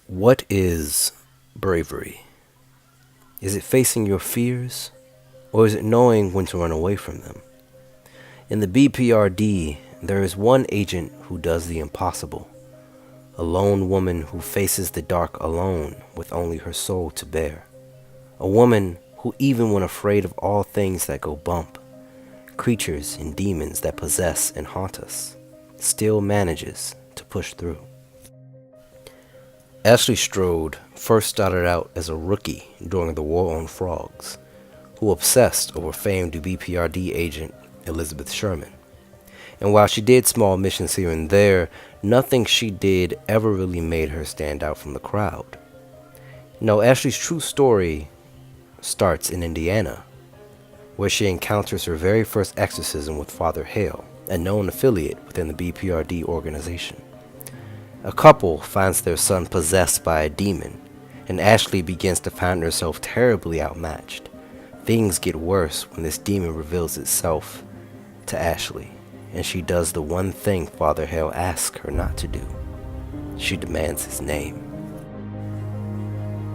What is bravery? Is it facing your fears, or is it knowing when to run away from them? In the BPRD, there is one agent who does the impossible, a lone woman who faces the dark alone with only her soul to bear, a woman who, even when afraid of all things that go bump, creatures and demons that possess and haunt us, still manages to push through. Ashley Strode first started out as a rookie during the War on Frogs, who obsessed over famed BPRD agent Elizabeth Sherman. And while she did small missions here and there, nothing she did ever really made her stand out from the crowd. No, Ashley's true story starts in Indiana, where she encounters her very first exorcism with Father Hale, a known affiliate within the BPRD organization. A couple finds their son possessed by a demon, and Ashley begins to find herself terribly outmatched. Things get worse when this demon reveals itself to Ashley, and she does the one thing Father Hale asks her not to do. She demands his name.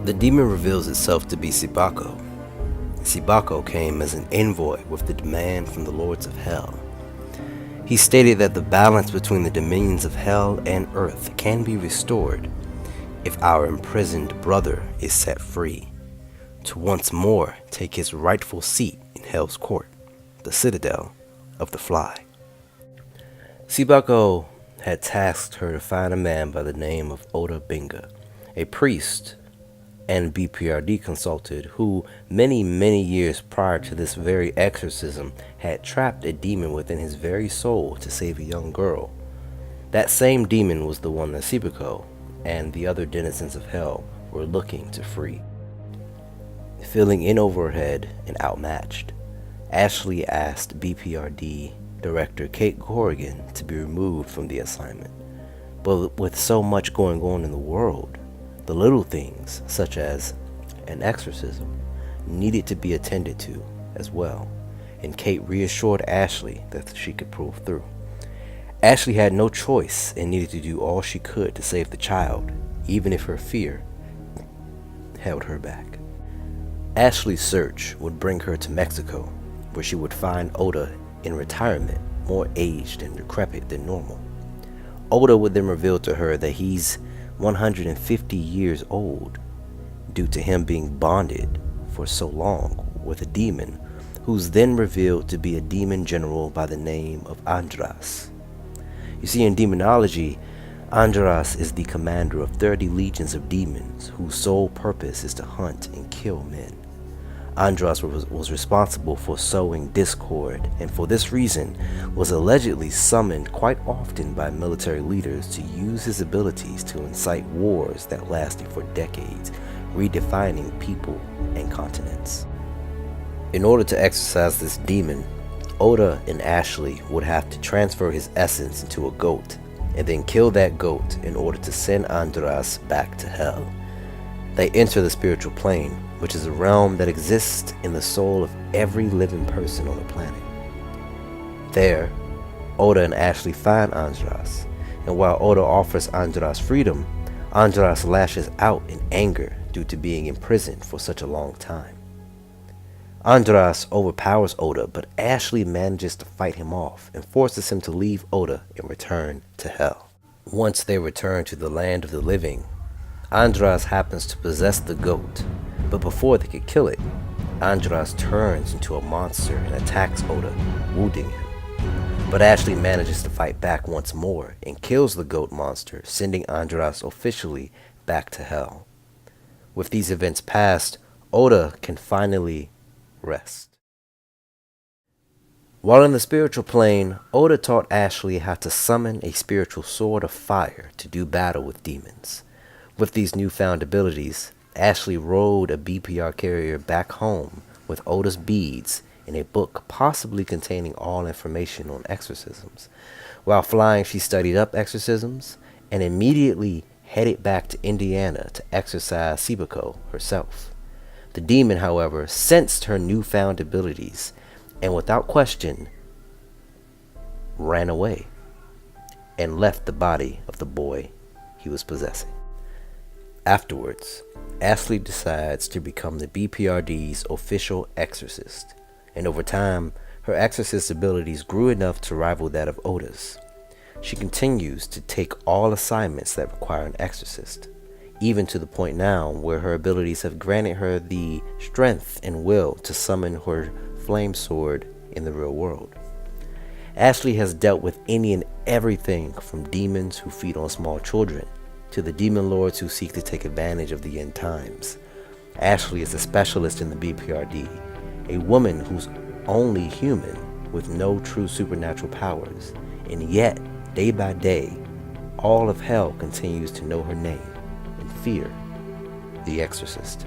The demon reveals itself to be Sibako. Sibako came as an envoy with the demand from the lords of hell. He stated that the balance between the dominions of hell and earth can be restored if our imprisoned brother is set free, to once more take his rightful seat in hell's court, the citadel of the fly. Sibako had tasked her to find a man by the name of Oda Binga, a priest and BPRD consultant who many years prior to this very exorcism had trapped a demon within his very soul to save a young girl. That same demon was the one that Sibako and the other denizens of hell were looking to free. Feeling in over her head and outmatched, Ashley asked BPRD Director Kate Corrigan to be removed from the assignment. But with so much going on in the world, the little things, such as an exorcism, needed to be attended to as well, and Kate reassured Ashley that she could pull through. Ashley had no choice and needed to do all she could to save the child, even if her fear held her back. Ashley's search would bring her to Mexico, where she would find Oda in retirement, more aged and decrepit than normal. Oda would then reveal to her that he's 150 years old due to him being bonded for so long with a demon who's then revealed to be a demon general by the name of Andras. You see, in demonology, Andras is the commander of 30 legions of demons whose sole purpose is to hunt and kill men. Andras was responsible for sowing discord, and for this reason was allegedly summoned quite often by military leaders to use his abilities to incite wars that lasted for decades, redefining people and continents. In order to exorcise this demon, Oda and Ashley would have to transfer his essence into a goat, and then kill that goat in order to send Andras back to hell. They enter the spiritual plane, which is a realm that exists in the soul of every living person on the planet. There, Oda and Ashley find Andras, and while Oda offers Andras freedom, Andras lashes out in anger due to being imprisoned for such a long time. Andras overpowers Oda, but Ashley manages to fight him off and forces him to leave Oda and return to hell. Once they return to the land of the living, Andras happens to possess the goat, but before they could kill it, Andras turns into a monster and attacks Oda, wounding him. But Ashley manages to fight back once more and kills the goat monster, sending Andras officially back to hell. With these events past, Oda can finally rest. While in the spiritual plane, Oda taught Ashley how to summon a spiritual sword of fire to do battle with demons. With these newfound abilities, Ashley rode a BPR carrier back home with Oda's beads and a book possibly containing all information on exorcisms. While flying, she studied up exorcisms and immediately headed back to Indiana to exorcise Sibako herself. The demon, however, sensed her newfound abilities and without question ran away and left the body of the boy he was possessing. Afterwards, Ashley decides to become the BPRD's official exorcist, and over time, her exorcist abilities grew enough to rival that of Oda's. She continues to take all assignments that require an exorcist, even to the point now where her abilities have granted her the strength and will to summon her flame sword in the real world. Ashley has dealt with any and everything from demons who feed on small children to the demon lords who seek to take advantage of the end times. Ashley is a specialist in the BPRD, a woman who's only human with no true supernatural powers, and yet, day by day, all of hell continues to know her name and fear the Exorcist.